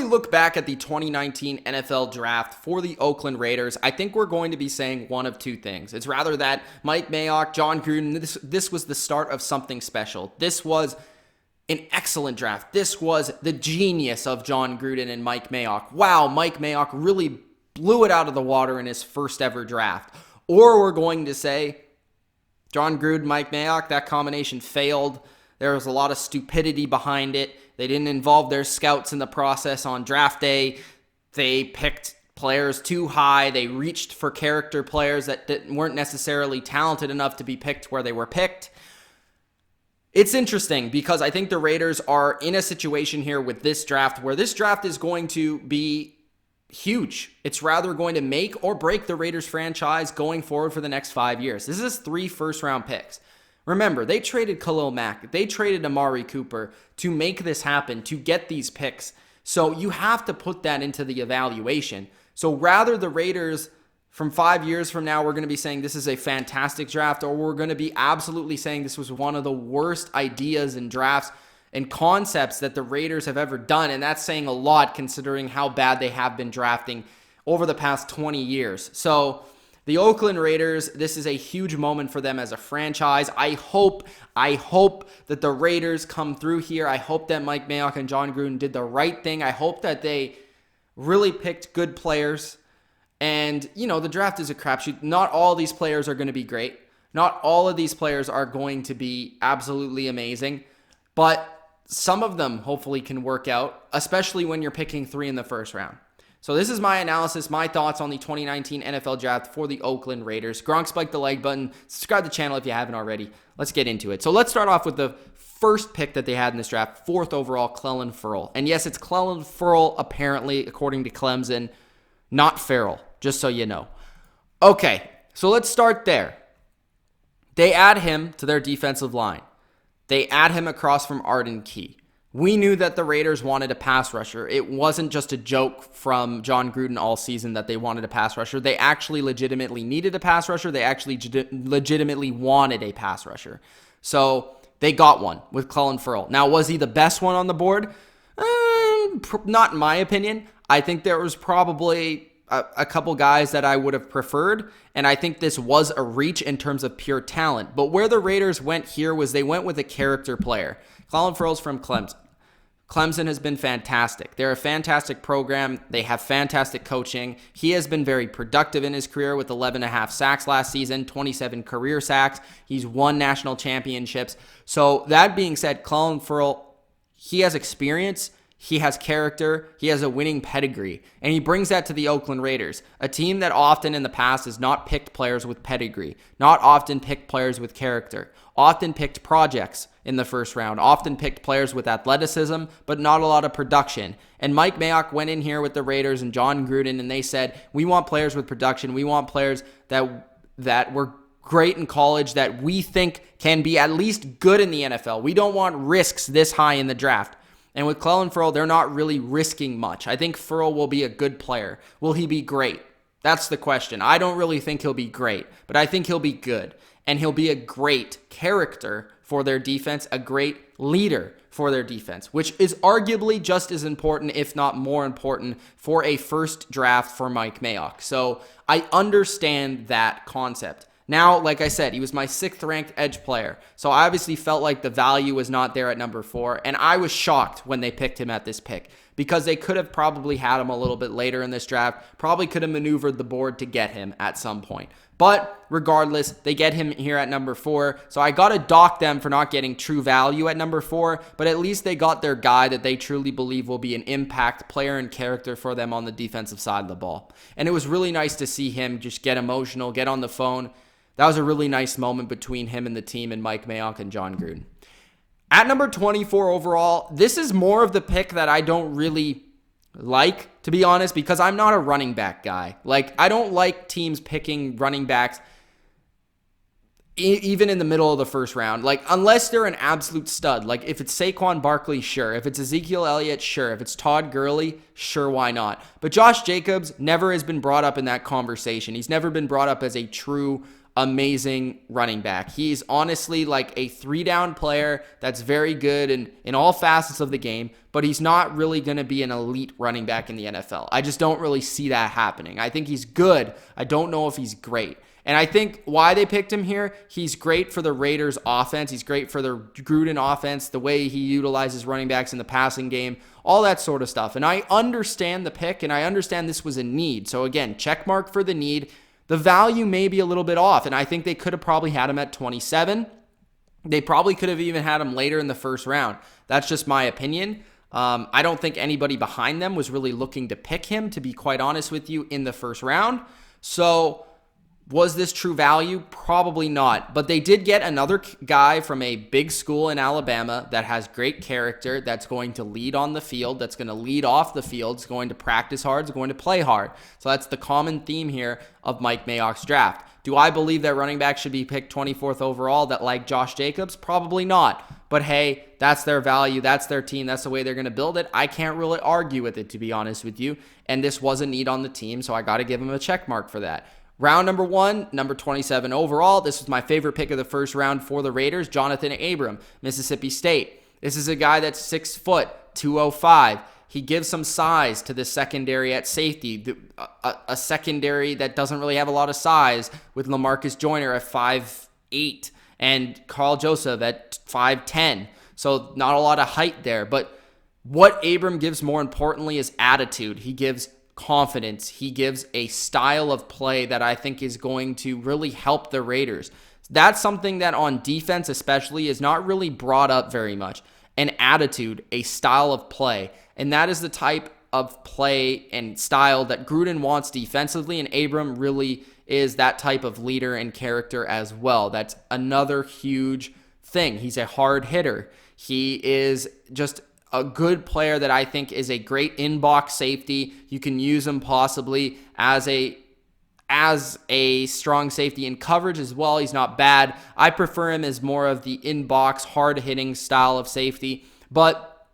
look back at the 2019 NFL draft for the Oakland Raiders, I think we're going to be saying one of two things. It's rather that Mike Mayock, John Gruden, this was the start of something special. This was an excellent draft. This was the genius of John Gruden and Mike Mayock. Wow, Mike Mayock really blew it out of the water in his first ever draft. Or we're going to say John Gruden, Mike Mayock, that combination failed. There was a lot of stupidity behind it. They didn't involve their scouts in the process on draft day. They picked players too high. They reached for character players that weren't necessarily talented enough to be picked where they were picked. It's interesting because I think the Raiders are in a situation here with this draft where this draft is going to be huge. It's rather going to make or break the Raiders franchise going forward for the next 5 years. This is 3 first-round picks. Remember, they traded Khalil Mack. They traded Amari Cooper to make this happen, to get these picks. So you have to put that into the evaluation. So rather the Raiders, from 5 years from now, we're going to be saying this is a fantastic draft, or we're going to be absolutely saying this was one of the worst ideas in drafts and concepts that the Raiders have ever done. And that's saying a lot considering how bad they have been drafting over the past 20 years. So the Oakland Raiders, this is a huge moment for them as a franchise. I hope that the Raiders come through here. I hope that Mike Mayock and John Gruden did the right thing. I hope that they really picked good players. And, the draft is a crapshoot. Not all these players are going to be great. Not all of these players are going to be absolutely amazing. But some of them hopefully can work out, especially when you're picking 3 in the first round. So this is my analysis, my thoughts on the 2019 NFL draft for the Oakland Raiders. Gronk, spike the like button. Subscribe to the channel if you haven't already. Let's get into it. So let's start off with the first pick that they had in this draft, 4th overall, Colin Farrell. And yes, it's Colin Farrell, apparently, according to Clemson, not Farrell, just so you know. Okay, so let's start there. They add him to their defensive line. They add him across from Arden Key. We knew that the Raiders wanted a pass rusher. It wasn't just a joke from John Gruden all season that they wanted a pass rusher. They actually legitimately needed a pass rusher. They actually legitimately wanted a pass rusher. So they got one with Colin Farrell. Now, was he the best one on the board? Not in my opinion. I think there was probably a couple guys that I would have preferred, and I think this was a reach in terms of pure talent. But where the Raiders went here was they went with a character player. Colin Farrell's from Clemson. Clemson has been fantastic. They're a fantastic program. They have fantastic coaching. He has been very productive in his career with 11.5 sacks last season, 27 career sacks. He's won national championships. So that being said, Colin Farrell, he has experience. He has character. He has a winning pedigree. And he brings that to the Oakland Raiders, a team that often in the past has not picked players with pedigree, not often picked players with character, often picked projects in the first round, often picked players with athleticism, but not a lot of production. And Mike Mayock went in here with the Raiders and John Gruden, and they said, we want players with production. We want players that were great in college, that we think can be at least good in the NFL. We don't want risks this high in the draft. And with Colin Farrell, they're not really risking much. I think Farrell will be a good player. Will he be great? That's the question. I don't really think he'll be great, but I think he'll be good. And he'll be a great character for their defense, a great leader for their defense, which is arguably just as important, if not more important, for a first draft for Mike Mayock. So I understand that concept. Now, like I said, he was my 6th ranked edge player. So I obviously felt like the value was not there at number 4. And I was shocked when they picked him at this pick because they could have probably had him a little bit later in this draft, probably could have maneuvered the board to get him at some point. But regardless, they get him here at number 4. So I got to dock them for not getting true value at number 4, but at least they got their guy that they truly believe will be an impact player and character for them on the defensive side of the ball. And it was really nice to see him just get emotional, get on the phone. That was a really nice moment between him and the team and Mike Mayock and John Gruden. At number 24 overall, this is more of the pick that I don't really like, to be honest, because I'm not a running back guy. I don't like teams picking running backs even in the middle of the first round. Unless they're an absolute stud. If it's Saquon Barkley, sure. If it's Ezekiel Elliott, sure. If it's Todd Gurley, sure, why not? But Josh Jacobs never has been brought up in that conversation. He's never been brought up as a true amazing running back. He's honestly like a 3-down player that's very good in all facets of the game, but he's not really going to be an elite running back in the NFL. I just don't really see that happening. I think he's good. I don't know if he's great. And I think why they picked him here, he's great for the Raiders offense. He's great for the Gruden offense, the way he utilizes running backs in the passing game, all that sort of stuff. And I understand the pick, and I understand this was a need. So again, check mark for the need. The value may be a little bit off, and I think they could have probably had him at 27. They probably could have even had him later in the first round. That's just my opinion. I don't think anybody behind them was really looking to pick him, to be quite honest with you, in the first round. So was this true value? Probably not. But they did get another guy from a big school in Alabama that has great character, that's going to lead on the field, that's going to lead off the field, is going to practice hard, is going to play hard. So that's the common theme here of Mike Mayock's draft. Do I believe that running back should be picked 24th overall, that like Josh Jacobs? Probably not. But hey, that's their value. That's their team. That's the way they're going to build it. I can't really argue with it, to be honest with you. And this was a need on the team, so I got to give him a check mark for that. Round number 1, number 27 overall. This was my favorite pick of the first round for the Raiders, Jonathan Abram, Mississippi State. This is a guy that's 6 foot, 205. He gives some size to the secondary at safety, a secondary that doesn't really have a lot of size, with LaMarcus Joyner at 5'8", and Carl Joseph at 5'10". So not a lot of height there. But what Abram gives more importantly is attitude. He gives confidence. He gives a style of play that I think is going to really help the Raiders. That's something that on defense especially is not really brought up very much. An attitude, a style of play. And that is the type of play and style that Gruden wants defensively, and Abram really is that type of leader and character as well. That's another huge thing. He's a hard hitter. He is just a good player that I think is a great in-box safety. You can use him possibly as a strong safety in coverage as well. He's not bad. I prefer him as more of the in-box, hard-hitting style of safety. But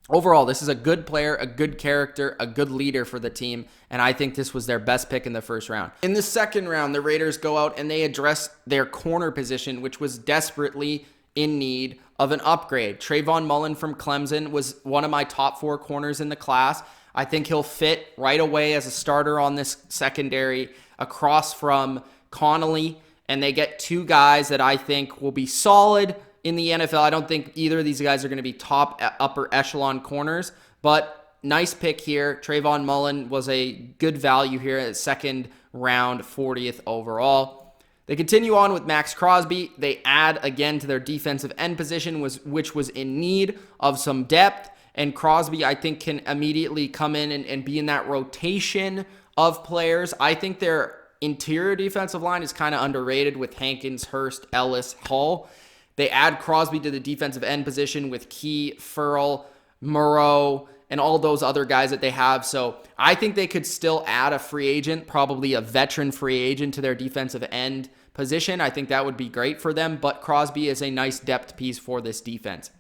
overall, this is a good player, a good character, a good leader for the team, and I think this was their best pick in the first round. In the second round, the Raiders go out and they address their corner position, which was desperately in need of an upgrade. Trayvon Mullen from Clemson was one of my top 4 corners in the class. I think he'll fit right away as a starter on this secondary across from Connolly, and they get 2 guys that I think will be solid in the NFL. I don't think either of these guys are going to be top upper echelon corners, but nice pick here. Trayvon Mullen was a good value here at second round, 40th overall. They continue on with Max Crosby. They add again to their defensive end position, which was in need of some depth. And Crosby, I think, can immediately come in and be in that rotation of players. I think their interior defensive line is kind of underrated with Hankins, Hurst, Ellis, Hall. They add Crosby to the defensive end position with Key, Farrell, Moreau, and all those other guys that they have. So I think they could still add a free agent, probably a veteran free agent, to their defensive end position. I think that would be great for them, but Crosby is a nice depth piece for this defense.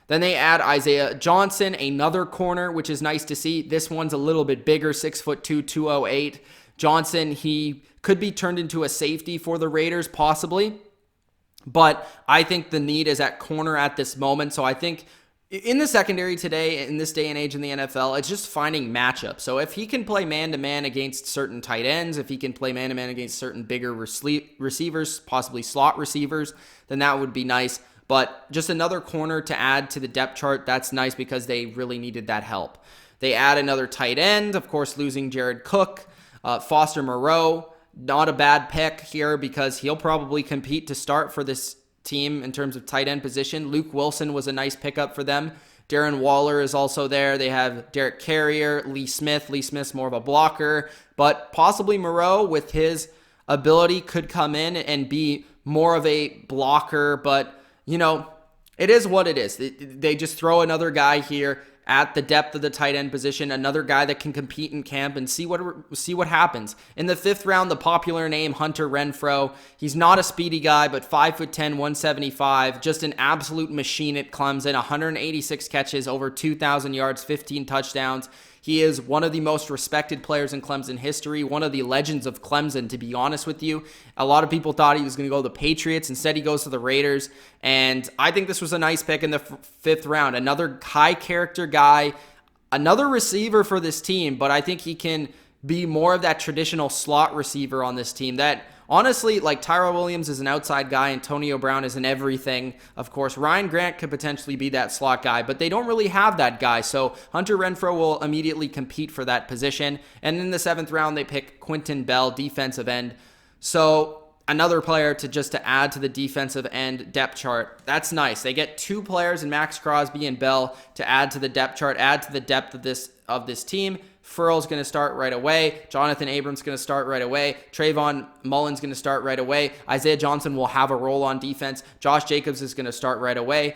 Then they add Isaiah Johnson, another corner, which is nice to see. This one's a little bit bigger, 6'2", 208. Johnson, he could be turned into a safety for the Raiders, possibly. But I think the need is at corner at this moment. So I think in the secondary today, in this day and age in the NFL, it's just finding matchups. So if he can play man-to-man against certain tight ends, if he can play man-to-man against certain bigger receivers, possibly slot receivers, then that would be nice. But just another corner to add to the depth chart, that's nice because they really needed that help. They add another tight end, of course, losing Jared Cook. Foster Moreau, not a bad pick here because he'll probably compete to start for this team in terms of tight end position. Luke Wilson was a nice pickup for them. Darren Waller is also there. They have Derek Carrier, Lee Smith. Lee Smith's more of a blocker, but possibly Moreau with his ability could come in and be more of a blocker, but you know, it is what it is. They just throw another guy here at the depth of the tight end position, another guy that can compete in camp and see what happens. In the 5th round, the popular name Hunter Renfrow. He's not a speedy guy, but 5'10", 175, just an absolute machine at Clemson. 186 catches, over 2,000 yards, 15 touchdowns. He is one of the most respected players in Clemson history, one of the legends of Clemson, to be honest with you. A lot of people thought he was going to go to the Patriots. Instead, he goes to the Raiders. And I think this was a nice pick in the fifth round. Another high character guy, another receiver for this team, but I think he can be more of that traditional slot receiver on this team that honestly, like Tyrell Williams is an outside guy, Antonio Brown is an everything. Of course, Ryan Grant could potentially be that slot guy, but they don't really have that guy. So Hunter Renfrow will immediately compete for that position. And in the seventh round, they pick Quentin Bell, defensive end. So another player to add to the defensive end depth chart. That's nice. They get two players in Max Crosby and Bell to add to the depth chart, add to the depth of this team. Farrell's going to start right away. Jonathan Abrams going to start right away. Trayvon Mullen's going to start right away. Isaiah Johnson will have a role on defense. Josh Jacobs is going to start right away.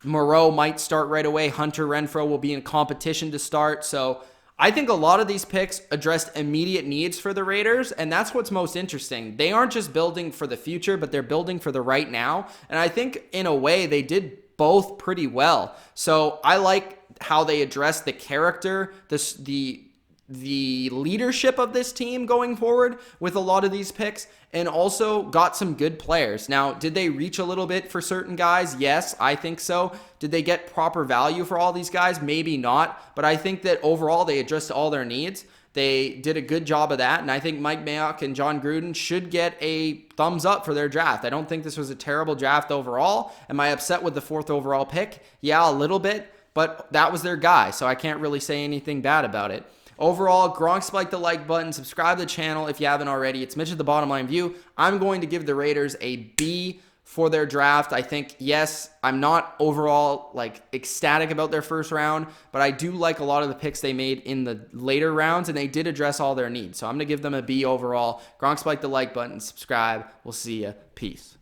Moreau might start right away. Hunter Renfrow will be in competition to start. So I think a lot of these picks addressed immediate needs for the Raiders, and that's what's most interesting. They aren't just building for the future, but they're building for the right now. And I think in a way they did both pretty well. So I like how they address the character, the leadership of this team going forward with a lot of these picks, and also got some good players. Now, did they reach a little bit for certain guys? Yes, I think so. Did they get proper value for all these guys? Maybe not, but I think that overall they addressed all their needs. They did a good job of that, and I think Mike Mayock and John Gruden should get a thumbs up for their draft. I don't think this was a terrible draft overall. Am I upset with the 4th overall pick? Yeah, a little bit, but that was their guy, so I can't really say anything bad about it. Overall, Gronk, spike the like button, subscribe to the channel if you haven't already. It's Mitch of TheBottomLineView. I'm going to give the Raiders a B for their draft. I think, yes, I'm not overall ecstatic about their first round, but I do like a lot of the picks they made in the later rounds, and they did address all their needs. So I'm going to give them a B overall. Gronk, spike the like button, subscribe. We'll see you. Peace.